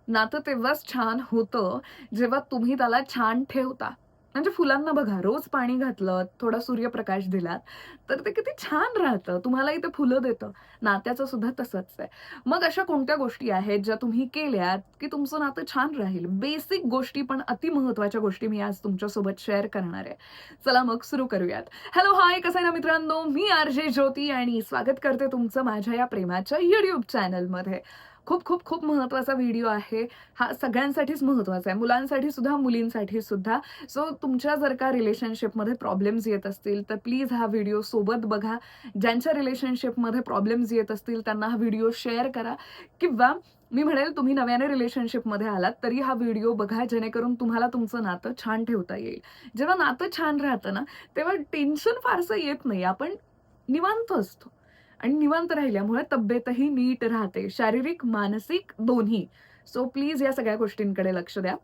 नातं तेव्हाच छान होतं, जेव्हा तुम्ही त्याला छान ठेवता. म्हणजे फुलांना बघा, रोज पाणी घातलं, थोडा सूर्यप्रकाश दिलात, तर ते किती छान राहतं. तुम्हालाही ते फुलं देतं. नात्याचं सुद्धा तसंच आहे. मग अशा कोणत्या गोष्टी आहेत, ज्या तुम्ही केल्यात, की तुमचं नातं छान राहील? बेसिक गोष्टी, पण अतिमहत्त्वाच्या गोष्टी मी आज तुमच्यासोबत शेअर करणार आहे. चला मग सुरू करूयात. हॅलो, हाय, कसं आहे ना मित्रांनो? मी आर.जे. ज्योती आणि स्वागत करते तुमचं माझ्या या प्रेमाच्या YouTube चॅनलमध्ये. खूप, खूप, खूप महत्त्वाचा व्हिडिओ आहे. हा सगळ्यांसाठीच महत्त्वाचा आहे. मुलांसाठी सुद्धा, मुलींसाठी सुद्धा. सो तुमच्या जर का रिलेशनशिपमध्ये प्रॉब्लेम्स येत असतील, तर प्लीज हा व्हिडिओ सोबत बघा. ज्यांच्या रिलेशनशिपमध्ये प्रॉब्लेम्स येत असतील, त्यांना हा व्हिडिओ शेअर करा किंवा मी म्हणेल तुम्ही नव्याने रिलेशनशिपमध्ये आलात, तरी हा व्हिडिओ बघा, जेणेकरून तुम्हाला तुमचं नातं छान ठेवता येईल. जेव्हा नातं छान राहतं ना, तेव्हा टेन्शन फारसं येत नाही. आपण निवांत असतो. आणि निवांत राहिल्यामुळे तब्येतही नीट राहते. शारीरिक, मानसिक दोन्ही. सो प्लीज या सगळ्या गोष्टींकडे लक्ष द्या.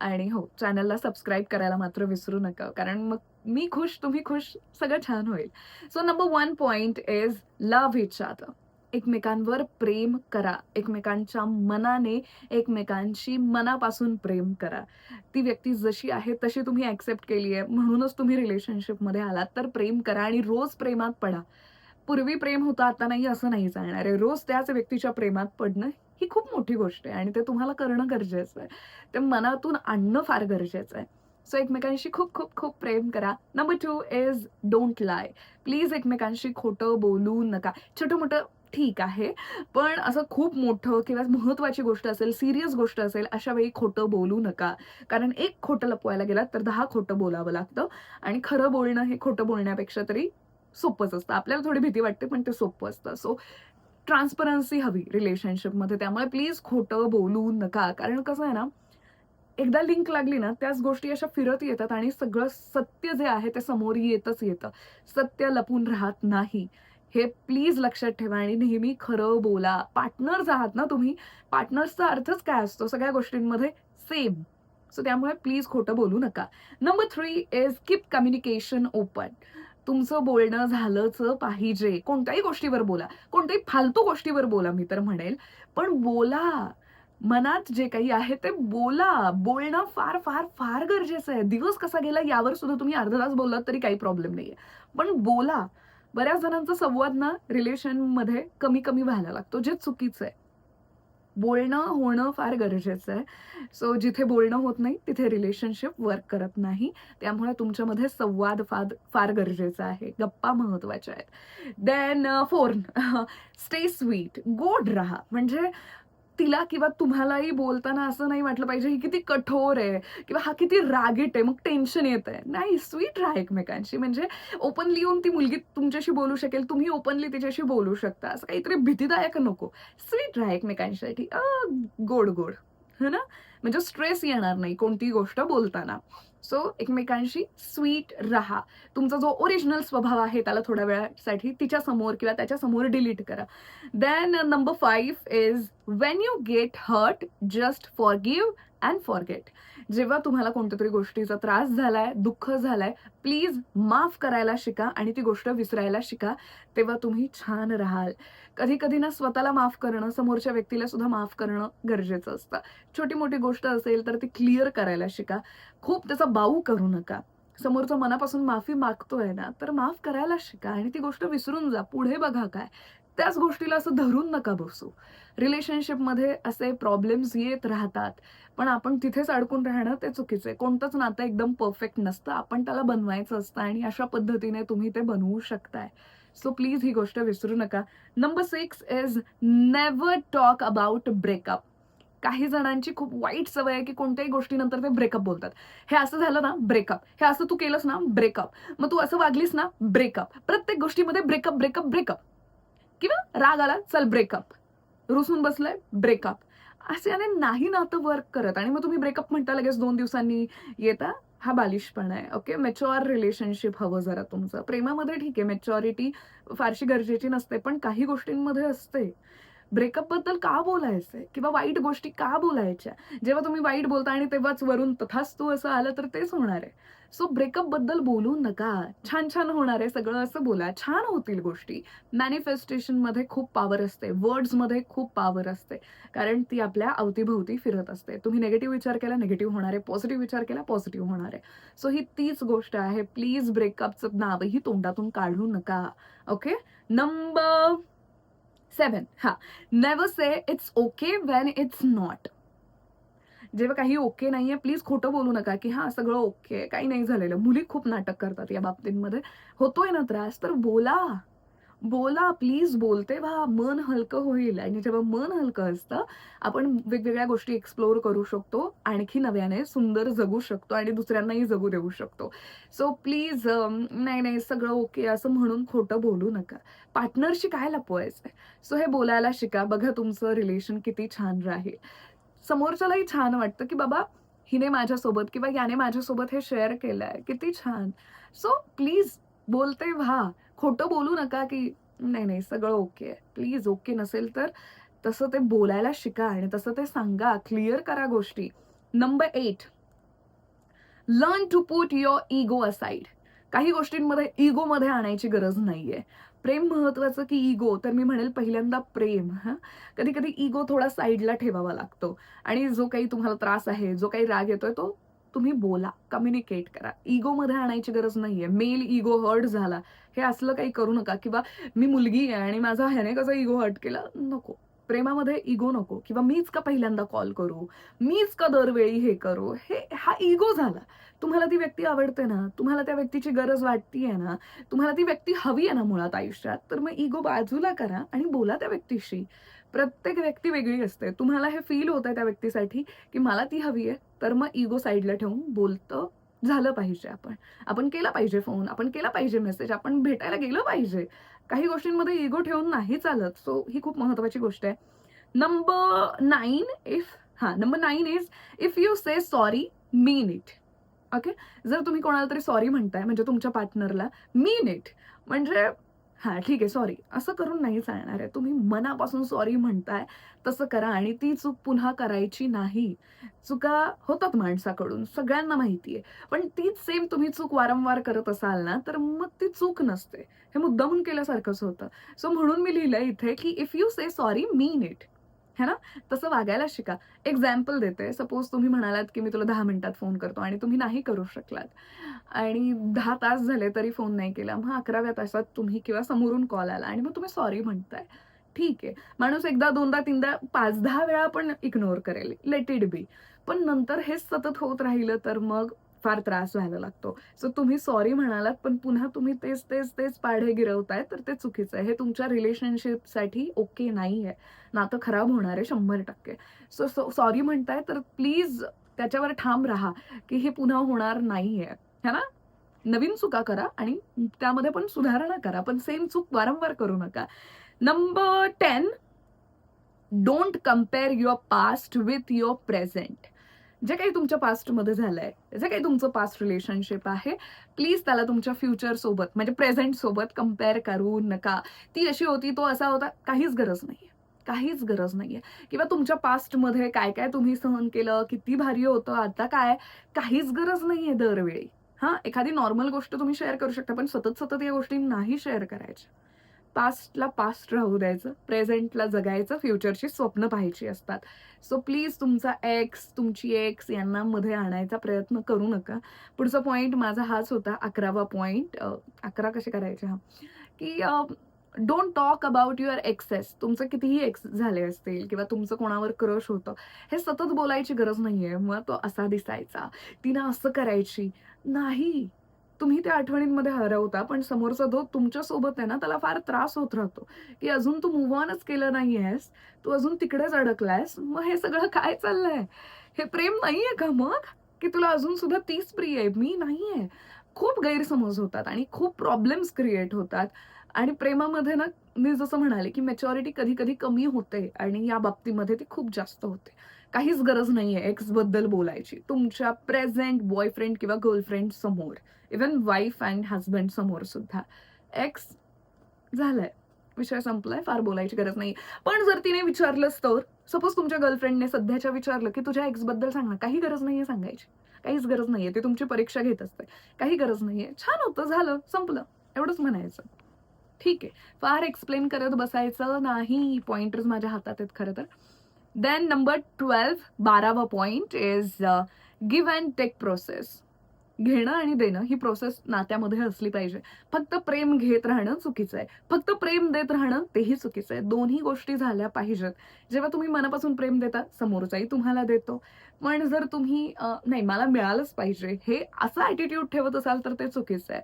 आणि हो, चॅनलला सबस्क्राईब करायला मात्र विसरू नका. कारण मग मी खुश, तुम्ही खुश, सगळं छान होईल. So number 1 point is love each other. एकमेकांवर प्रेम करा. एकमेकांच्या मनाने, एकमेकांशी मनापासून प्रेम करा. ती व्यक्ती जशी आहे तशी तुम्ही एक्सेप्ट केली आहे, म्हणूनच तुम्ही रिलेशनशिपमध्ये आलात, तर प्रेम करा आणि रोज प्रेमात पडा. पूर्वी प्रेम होतं, आता नाही असं नाही चालणार आहे. रोज त्याच व्यक्तीच्या प्रेमात पडणं ही खूप मोठी गोष्ट आहे आणि ते तुम्हाला करणं गरजेचं आहे. ते मनातून आणणं फार गरजेचं आहे. सो एकमेकांशी खूप, खूप, खूप प्रेम करा. Number 2 is don't lie. Please एकमेकांशी खोटं बोलू नका. छोटं-मोठं ठीक आहे, पण असं खूप मोठं किंवा महत्त्वाची गोष्ट असेल, सीरियस गोष्ट असेल, अशा वेळी खोटं बोलू नका. कारण एक खोटं लपवायला गेलात तर 10 खोटं बोलावं लागतं आणि खरं बोलणं हे खोटं बोलण्यापेक्षा तरी सोपंच असतं. आपल्याला थोडी भीती वाटते, पण ते सोपं असतं. सो ट्रान्सपरन्सी हवी रिलेशनशिपमध्ये. त्यामुळे प्लीज खोटं बोलू नका. कारण कसं आहे ना, एकदा लिंक लागली ना, त्याच गोष्टी अशा फिरत येतात आणि सगळं सत्य जे आहे ते समोर येतच येतं. सत्य लपून राहत नाही. हे प्लीज लक्षात ठेवा आणि नेहमी खरं बोला. पार्टनर्स आहात ना तुम्ही, पार्टनर्सचा अर्थच काय असतो सगळ्या गोष्टींमध्ये सेम. सो त्यामुळे प्लीज खोटं बोलू नका. Number 3 is keep communication open. तुमचं बोलणं झालंच पाहिजे. कोणत्याही गोष्टीवर बोला. कोणत्याही फालतू गोष्टीवर बोला मी तर म्हणेल. पण बोला. मनात जे काही आहे ते बोला. बोलणं फार, फार, फार गरजेचं आहे. दिवस कसा गेला यावर सुद्धा तुम्ही अर्धा तास बोललात तरी काही प्रॉब्लेम नाहीये. पण बोला. बऱ्याच जणांचा संवाद ना रिलेशनमध्ये कमी-कमी व्हायला लागतो, जे चुकीचं आहे. बोलणं होणं फार गरजेचं आहे. सो जिथे बोलणं होत नाही, तिथे रिलेशनशिप वर्क करत नाही. त्यामुळे तुमच्यामध्ये संवाद फार गरजेचा आहे. गप्पा महत्त्वाच्या आहेत. Then 4 stay sweet. गोड राहा. म्हणजे तिला किंवा तुम्हालाही बोलताना असं नाही वाटलं पाहिजे, ही किती कठोर आहे किंवा हा किती रागीट आहे, मग टेन्शन येतंय. नाही, स्वीट राहा एकमेकांशी. म्हणजे ओपनली येऊन ती मुलगी तुमच्याशी बोलू शकेल, तुम्ही ओपनली तिच्याशी बोलू शकता. असं काहीतरी भीतीदायक नको. स्वीट राहा एकमेकांसाठी. गोड-गोड. है ना? म्हणजे स्ट्रेस येणार नाही कोणतीही गोष्ट बोलताना. सो एकमेकांशी स्वीट राहा. तुमचा जो ओरिजिनल स्वभाव आहे त्याला थोड्या वेळासाठी तिच्यासमोर किंवा त्याच्यासमोर डिलीट करा. Then number 5 is when you get hurt, just forgive and forget. जेव्हा तुम्हाला कोणत्यातरी गोष्टीचा त्रास झालाय, दुःख झालंय, प्लीज माफ करायला शिका आणि ती गोष्ट विसरायला शिका. तेव्हा तुम्ही छान राहाल. कधी-कधी ना स्वतःला माफ करणं, समोरच्या व्यक्तीला सुद्धा माफ करणं गरजेचं असतं. छोटी-मोठी गोष्ट असेल तर ती क्लिअर करायला शिका. खूप त्याचा बाऊ करू नका. समोरचा मनापासून माफी मागतोय ना, तर माफ करायला शिका आणि ती गोष्ट विसरून जा. पुढे बघा काय. त्याच गोष्टीला असं धरून नका बसू. रिलेशनशिपमध्ये असे प्रॉब्लेम्स येत राहतात. पण आपण तिथेच अडकून राहणं ते चुकीचं आहे. कोणतंच नातं एकदम परफेक्ट नसतं. आपण त्याला बनवायचं असतं आणि अशा पद्धतीने तुम्ही ते बनवू शकताय. सो प्लीज ही गोष्ट विसरू नका. Number 6 is never talk about breakup. काही जणांची खूप वाईट सवय आहे, की कोणत्याही गोष्टीनंतर ते ब्रेकअप बोलतात. हे असं झालं ना, ब्रेकअप. हे असं तू केलंस ना, ब्रेकअप. मग तू असं वागलीस ना, ब्रेकअप. प्रत्येक गोष्टीमध्ये ब्रेकअप, ब्रेकअप, ब्रेकअप. किंवा राग आला, चल ब्रेकअप. रुसून बसलाय, ब्रेकअप. अशाने नाही नातं वर्क करत आणि मग तुम्ही ब्रेकअप म्हणता लगेच 2 दिवसांनी येता. हा बालिशपणा आहे. ओके. मॅच्युअर रिलेशनशिप हवं जरा तुमचं. प्रेमामध्ये ठीक आहे, मॅच्युरिटी फारशी गरजेची नसते, पण काही गोष्टींमध्ये असते. ब्रेकअपबद्दल का बोलायचंय किंवा वाईट गोष्टी का बोलायच्या? जेव्हा तुम्ही वाईट बोलता आणि तेव्हाच वरून तथास्तु असं आलं तर तेच होणार आहे. सो ब्रेकअपबद्दल बोलू नका. छान-छान होणार आहे सगळं असं बोला. छान होतील गोष्टी. मॅनिफेस्टेशनमध्ये खूप पॉवर असते. वर्ड्समध्ये खूप पॉवर असते. कारण ती आपल्या अवतीभोवती फिरत असते. तुम्ही निगेटिव्ह विचार केला, निगेटिव्ह होणार आहे. पॉझिटिव्ह विचार केला, पॉझिटिव्ह होणार आहे. सो ही तीच गोष्ट आहे. प्लीज ब्रेकअपचं नावही तोंडातून काढू नका. ओके? नंबर 7 हां. Never say it's okay when it's not. जेव्हा काही ओके नाहीये, प्लीज खोटं बोलू नका, की हां, सगळं ओके आहे, काही नाही झालेलं. मुली खूप नाटक करतात या बाबतींमध्ये. होतोय ना त्रास, तर बोला. बोला, प्लीज बोलते व्हा. मन हलकं होईल आणि जेव्हा मन हलकं असतं, आपण वेगवेगळ्या गोष्टी एक्सप्लोर करू शकतो. आणखी नव्याने सुंदर जगू शकतो आणि दुसऱ्यांनाही जगू देऊ शकतो. सो प्लीज नाही, नाही, सगळं ओके असं म्हणून खोटं बोलू नका. पार्टनरशी काय लपवायचंय? सो हे बोलायला शिका. बघा तुमचं रिलेशन किती छान राहील. समोरच्यालाही छान वाटतं, की बाबा हिने माझ्यासोबत किंवा याने माझ्यासोबत हे शेअर केलंय. किती छान. सो प्लीज बोलते व्हा. खोटं बोलू नका, की नाही, नाही सगळं ओके आहे. प्लीज ओके नसेल तर तसं ते बोलायला शिका आणि तसं ते सांगा. क्लिअर करा गोष्टी. Number 8 learn to put your ego aside. काही गोष्टींमध्ये इगोमध्ये आणायची गरज नाहीये. प्रेम महत्वाचं की इगो? तर मी म्हणेल पहिल्यांदा प्रेम हां. कधी-कधी इगो थोडा साइडला ठेवावा लागतो आणि जो काही तुम्हाला त्रास आहे, जो काही राग येतोय तो तुम्ही बोला, कम्युनिकेट करा. इगोमध्ये आणायची गरज नाहीये. मेल इगो हर्ट झाला, हे असलं काही करू नका किंवा मी मुलगी आहे आणि माझा ह्याने कसा इगो हर्ट केला, नको. प्रेमामध्ये इगो नको किंवा मीच का पहिल्यांदा कॉल करू, मीच का दरवेळी हे करू, हा इगो झाला. तुम्हाला ती व्यक्ती आवडते ना, तुम्हाला त्या व्यक्तीची गरज वाटतीये ना, तुम्हाला ती व्यक्ती हवी आहे ना मुळात आयुष्यात, तर मग इगो बाजूला करा आणि बोला त्या व्यक्तीशी. प्रत्येक व्यक्ती वेगळी असते. तुम्हाला हे फील होतंय त्या व्यक्तीसाठी, की मला ती हवी आहे, तर मग इगो साइडला ठेवून बोलतं झालं पाहिजे आपण. आपण केला पाहिजे फोन, आपण केला पाहिजे मेसेज, आपण भेटायला गेलं पाहिजे. काही गोष्टींमध्ये इगो ठेवून नाही चालत. सो ही खूप महत्त्वाची गोष्ट आहे. Number 9 number 9 is if you say sorry, mean it. Okay. जर तुम्ही कोणाला तरी सॉरी म्हणताय म्हणजे तुमच्या पार्टनरला, मीन इट. म्हणजे हां, ठीक आहे सॉरी असं करून नाही चालणार आहे. तुम्ही मनापासून सॉरी म्हणताय तसं करा आणि ती चूक पुन्हा करायची नाही. चुका होतात माणसाकडून सगळ्यांना माहिती आहे. पण तीच सेम तुम्ही चूक वारंवार करत असाल ना, तर मग ती चूक नसते. हे मुद्दामून केल्यासारखंच होतं. सो म्हणून मी लिहिलंय इथे, की if you say sorry mean it. है ना? तसं वागायला शिका. एक्झाम्पल देते. सपोज तुम्ही म्हणालात, की मी तुला 10 मिनिटात फोन करतो आणि तुम्ही नाही करू शकलात आणि 10 तास झाले तरी फोन नाही केला. मग 11व्या तासात तुम्ही किंवा समोरून कॉल आला आणि मग तुम्ही सॉरी म्हणताय. ठीक आहे. माणूस एकदा, दोनदा, तीनदा, 5-10 वेळा पण इग्नोर करेल. Let it be. पण नंतर हेच सतत होत राहिलं तर मग फार त्रास व्हायला लागतो. सो तुम्ही सॉरी म्हणालात, पण पुन्हा तुम्ही तेच पाढे गिरवताय, तर ते चुकीचं आहे. हे तुमच्या रिलेशनशिपसाठी ओके नाहीये. नातं खराब होणार आहे 100%. सो सॉरी म्हणताय तर प्लीज त्याच्यावर ठाम राहा, की हे पुन्हा होणार नाहीये. है ना? नवीन चुका करा आणि त्यामध्ये पण सुधारणा करा. पण सेम चूक वारंवार करू नका. Number 10 don't compare your past with your present. जे काही तुमच्या पास्टमध्ये झालंय, जे काही तुमचं पास्ट रिलेशनशिप आहे, प्लीज त्याला तुमच्या फ्युचरसोबत म्हणजे प्रेझेंटसोबत कंपेअर करू नका. ती अशी होती, तो असा होता, काहीच गरज नाहीये. काहीच गरज नाहीये. किंवा तुमच्या पास्टमध्ये काय-काय तुम्ही सहन केलं, किती भारी होतं, आता काय? काहीच गरज नाहीये दरवेळी. हां, एखादी नॉर्मल गोष्ट तुम्ही शेअर करू शकता, पण सतत-सतत या गोष्टी नाही शेअर करायच्या. पास्टला पास्ट राहू द्यायचं, प्रेझेंटला जगायचं, फ्युचरची स्वप्न पाहायची असतात. सो प्लीज तुमचा एक्स, तुमची एक्स यांना मध्ये आणायचा प्रयत्न करू नका. पुढचा पॉइंट माझा हाच होता 11वा पॉइंट 11 कसे करायचे हां, की don't talk about your exes. तुमचे कितीही एक्स झाले असतील किंवा तुमचं कोणावर क्रश होतं, हे सतत बोलायची गरज नाहीये. मग तो असा दिसायचा, तिनं असं करायची. नाही. तुम्ही त्या आठवणींमध्ये हरवता, पण समोरचा जो तुमच्यासोबत आहे ना, त्याला फार त्रास होत राहतो, की अजून तू मूव्ह ऑनच केलं नाहीयेस, तू अजून तिकडेच अडकलायस. मग हे सगळं काय चाललंय? हे प्रेम नाहीये का मग? की तुला अजून सुद्धा तीच प्रिय आहे, मी नाहीये. खूप गैरसमज होतात आणि खूप प्रॉब्लेम्स क्रिएट होतात आणि प्रेमामध्ये ना, मी जसं म्हणाले, की मॅच्युरिटी कधी-कधी कमी होते आणि या बाबतीमध्ये ती खूप जास्त होते. काहीच गरज नाहीये एक्सबद्दल बोलायची. तुमच्या प्रेझेंट बॉयफ्रेंड किंवा गर्लफ्रेंड समोर. इव्हन वाईफ अँड हसबँड समोर सुद्धा. एक्स झालंय. विषय संपलाय, फार बोलायची गरज नाही. पण जर तिने विचारलंच तर, सपोज तुमच्या गर्लफ्रेंडने सध्याच्या विचारलं, की तुझ्या एक्सबद्दल सांग ना. काही गरज नाहीये सांगायची. काहीच गरज नाहीये. ती तुमची परीक्षा घेत असते. काही गरज नाहीये. छान होतं, झालं, संपलं. एवढंच म्हणायचं. ठीक आहे. फार एक्सप्लेन करत बसायचं नाही. पॉइंटर्स माझ्या हातात आहेत खरं तर. देन नंबर 12, 12वा point is give and take process. घेणं आणि देणं ही प्रोसेस नात्यामध्ये असली पाहिजे. फक्त प्रेम घेत राहणं चुकीचं आहे. फक्त प्रेम देत राहणं तेही चुकीचं आहे. दोन्ही गोष्टी झाल्या पाहिजेत. जेव्हा तुम्ही मनापासून प्रेम देता, समोरचाही तुम्हाला देतो. पण जर तुम्ही नाही मला मिळालंच पाहिजे, हे असा ॲटिट्यूड ठेवत असाल तर ते चुकीचं आहे.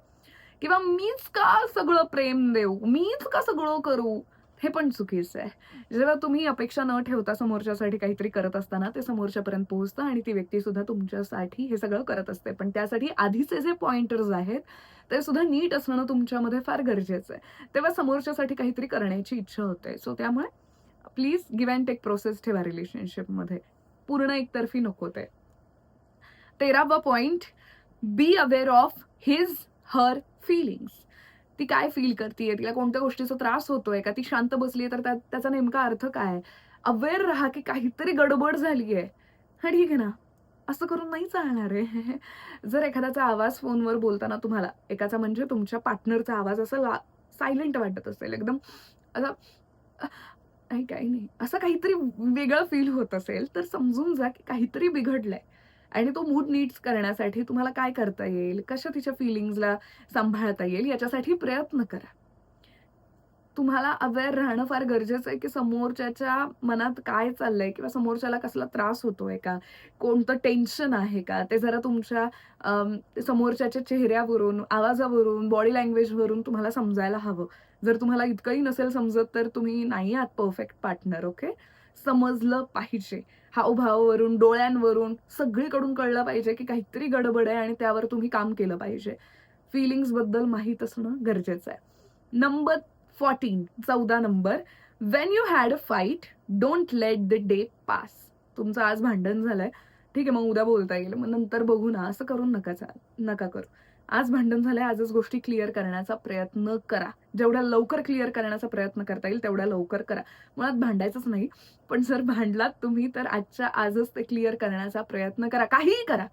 किंवा मीच का सगळं प्रेम देऊ? मीच का सगळं करू? हे पण चुकीचं आहे. जेव्हा तुम्ही अपेक्षा न ठेवता समोरच्यासाठी काहीतरी करत असताना ते समोरच्यापर्यंत पोहोचतं आणि ती व्यक्ती सुद्धा तुमच्यासाठी हे सगळं करत असते. पण त्यासाठी आधीचे जे पॉइंटर्स आहेत, ते सुद्धा नीट असणं तुमच्यामध्ये फार गरजेचं आहे. तेव्हा समोरच्यासाठी काहीतरी करण्याची इच्छा होते. सो त्यामुळे please give and take process ठेवा रिलेशनशिपमध्ये. पूर्ण एकतर्फी नको ते. 13वा point, be aware of his, her feelings. ती काय फील करतीये? तिला कोणत्या गोष्टीचा त्रास होतोय का? ती शांत बसलीये तर त्याचा नेमका अर्थ काय आहे? अवेअर राहा की काहीतरी गडबड झालीये. हां, ठीक आहे ना. असं करून नाही चालणार आहे. जर एखाद्याचा आवाज फोनवर बोलताना तुम्हाला एकाचा म्हणजे तुमच्या पार्टनरचा आवाज असा सायलेंट वाटत असेल, एकदम असा अ, नाही काही नाही, असं काहीतरी वेगळं फील होत असेल, तर समजून जा की काहीतरी बिघडलंय आणि तो मूड नीट करण्यासाठी तुम्हाला काय करता येईल, कशा तिच्या फीलिंग्जला सांभाळता येईल याच्यासाठी प्रयत्न करा. तुम्हाला अवेअर राहणं फार गरजेचं आहे, की समोरच्याच्या मनात काय चाललंय किंवा समोरच्याला कसला त्रास होतोय का? कोणतं टेन्शन आहे का? ते जरा तुमच्या समोरच्याच्या चेहऱ्यावरून, आवाजावरून, बॉडी लँग्वेजवरून तुम्हाला समजायला हवं. जर तुम्हाला इतकंही नसेल समजत, तर तुम्ही नाही आहात परफेक्ट पार्टनर, ओके? समजलं पाहिजे. हावभावावरून, डोळ्यांवरून सगळीकडून कळलं पाहिजे, की काहीतरी गडबड आहे आणि त्यावर तुम्ही काम केलं पाहिजे. फीलिंग्सबद्दल माहीत असणं गरजेचं आहे. Number 14, 14 number. When you had a fight, don't let the day pass. तुमचं आज भांडण झालंय. ठीक आहे, मग उद्या बोलता येईल. मग नंतर बघू ना, असं करून नका करू. आज भांडण झालंय, आजच गोष्टी क्लिअर करण्याचा प्रयत्न करा. जेवढ्या लवकर क्लिअर करण्याचा प्रयत्न करता येईल, तेवढ्या लवकर करा. मुळात भांडायचंच नाही. पण जर भांडलात तुम्ही, तर आजच्या आजच ते क्लिअर करण्याचा प्रयत्न करा. काहीही करा.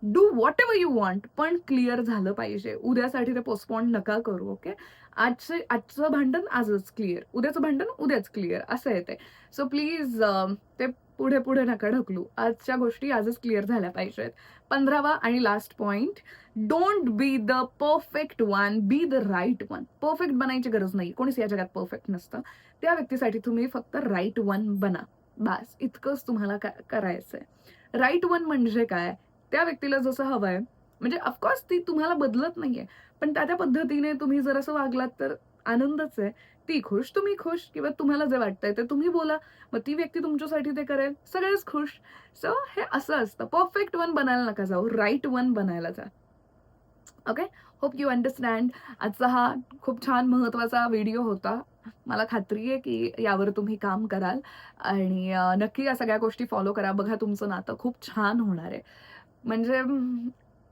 डू व्हॉटएव्हर यू वॉन्ट, पण क्लिअर झालं पाहिजे. उद्यासाठी ते पोस्टपोन नका करू, ओके? आजचं भांडण आजच क्लिअर, उद्याचं भांडण उद्याच क्लिअर, असं आहे ते. सो प्लीज ते पुढे नका ढकलू. आजच्या गोष्टी आजच क्लिअर झाल्या पाहिजेत. 15वा आणि last point, don't be the perfect one, be the right one. Perfect बनायची गरज नाही. कोणीच या जगात परफेक्ट नसतं. त्या व्यक्तीसाठी तुम्ही फक्त राइट वन बना. बास, इतकंच तुम्हाला करायचंय. राइट वन म्हणजे काय? त्या व्यक्तीला जसं हवंय, म्हणजे ऑफकोर्स ती तुम्हाला बदलत नाहीये. पण त्या पद्धतीने तुम्ही जर असं वागलात तर आनंदच आहे. ती खुश, तुम्ही खुश किंवा तुम्हाला जे वाटतंय ते तुम्ही बोला. मग ती व्यक्ती तुमच्यासाठी ते करेल. सगळेच खुश. सो हे असं असतं. परफेक्ट वन बनायला नका जाऊ. राइट वन बनायला जा. ओके? Hope you understand. आजचा हा खूप छान महत्त्वाचा व्हिडिओ होता. मला खात्री आहे की यावर तुम्ही काम कराल आणि नक्की या सगळ्या गोष्टी फॉलो करा. बघा तुमचं नातं खूप छान होणार आहे. म्हणजे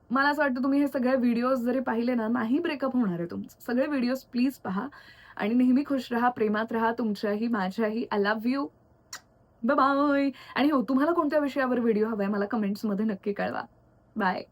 मला असं वाटतं तुम्ही हे सगळे व्हिडिओज जरी पाहिले ना, नाही ब्रेकअप होणार आहे तुमचं. सगळे व्हिडिओज प्लीज पहा आणि नेहमी खुश राहा, प्रेमात राहा. तुमच्याही, माझ्याही. I love you. Bye bye. आणि हो, तुम्हाला कोणत्या विषयावर व्हिडिओ हवाय मला कमेंट्समध्ये नक्की कळवा. बाय.